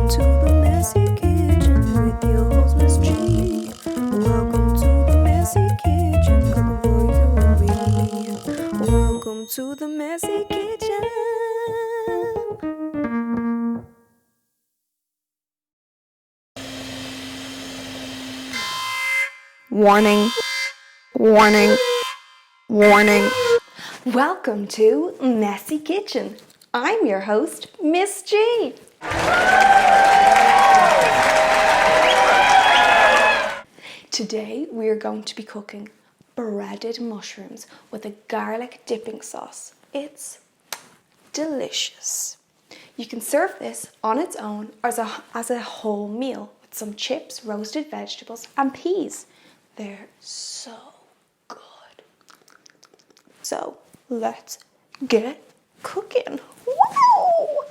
Welcome to the messy kitchen with your host Miss G. Welcome to the messy kitchen, cooking for you and me. Welcome to the messy kitchen. Warning, warning, warning. Welcome to Messy Kitchen. I'm your host, Miss G. Today we are going to be cooking breaded mushrooms with a garlic dipping sauce. It's delicious. You can serve this on its own or as a whole meal with some chips, roasted vegetables and peas. They're so good. So let's get cooking. Whoa!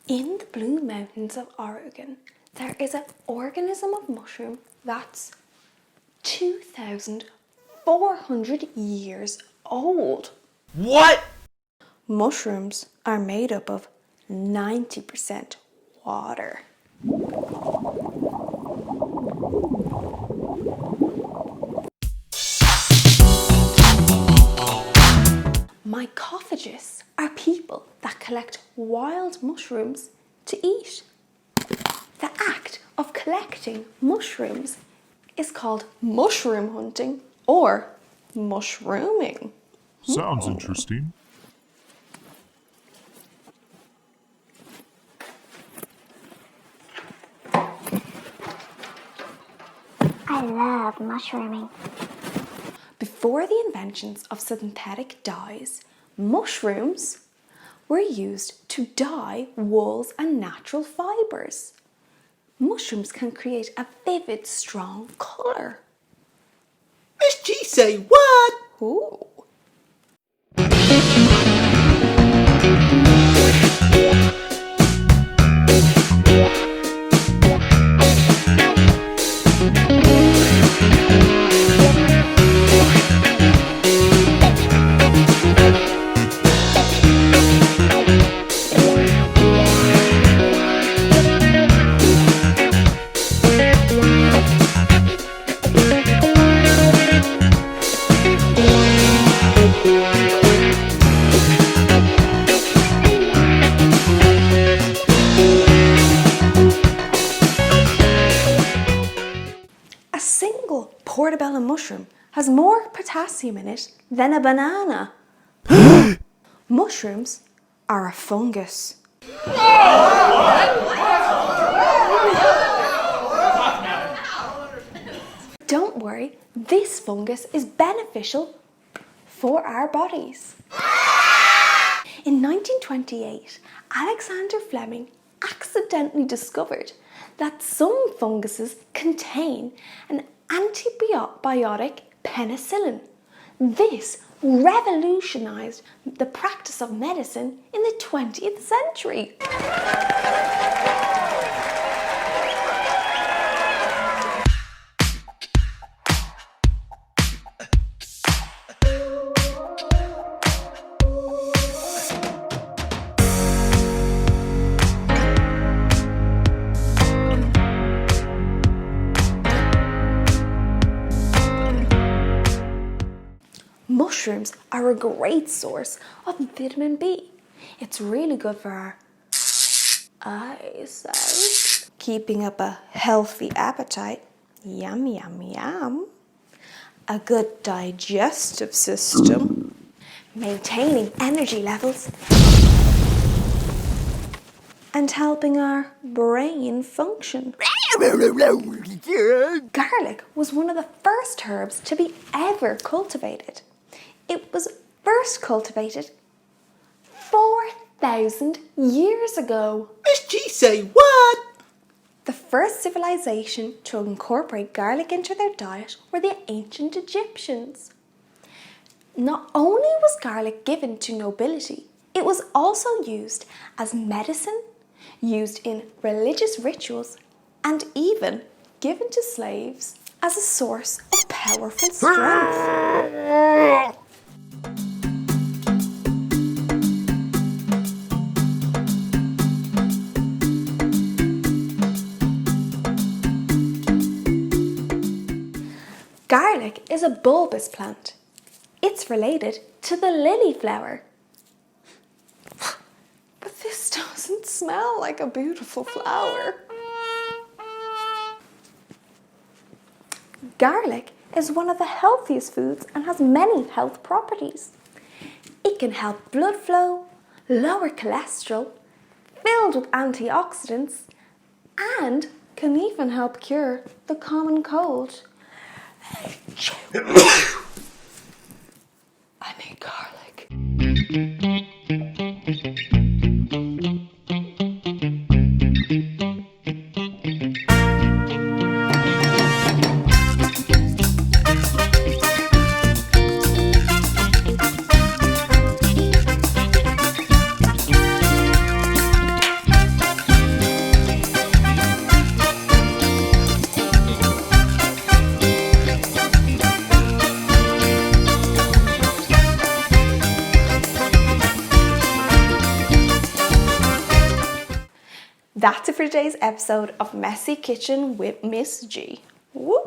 In the Blue Mountains of Oregon, there is an organism of mushroom that's 2,400 years old. What? Mushrooms are made up of 90% water. Mycophagists are people that collect wild mushrooms to eat. The act of collecting mushrooms is called mushroom hunting or mushrooming. Sounds interesting. I love mushrooming. Before the inventions of synthetic dyes, mushrooms were used to dye wools and natural fibres. Mushrooms can create a vivid, strong colour. Miss G say what? Ooh. A single portobello mushroom has more potassium in it than a banana. Mushrooms are a fungus. Don't worry, this fungus is beneficial for our bodies. In 1928, Alexander Fleming accidentally discovered that some funguses contain an antibiotic penicillin. This revolutionized the practice of medicine in the 20th century. Mushrooms are a great source of vitamin B. It's really good for our eyesight, keeping up a healthy appetite, yum yum yum, a good digestive system, maintaining energy levels, and helping our brain function. Garlic was one of the first herbs to be ever cultivated. It was first cultivated 4,000 years ago. Miss G say what? The first civilization to incorporate garlic into their diet were the ancient Egyptians. Not only was garlic given to nobility, it was also used as medicine, used in religious rituals, and even given to slaves as a source of powerful strength. Garlic is a bulbous plant. It's related to the lily flower. But this doesn't smell like a beautiful flower. Garlic is one of the healthiest foods and has many health properties. It can help blood flow, lower cholesterol, filled with antioxidants, and can even help cure the common cold. I need garlic. That's it for today's episode of Messy Kitchen with Miss G. Woo!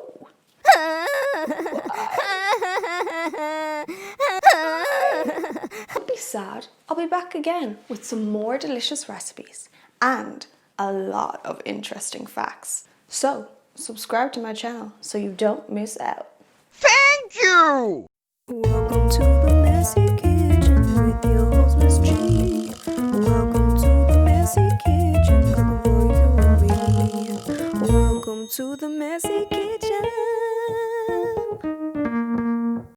Don't be sad. I'll be back again with some more delicious recipes and a lot of interesting facts. So, subscribe to my channel so you don't miss out. Thank you! Welcome to the Messy Kitchen with your host, Miss G. Welcome to the Messy Kitchen, cooking for you and me. Welcome to the Messy Kitchen.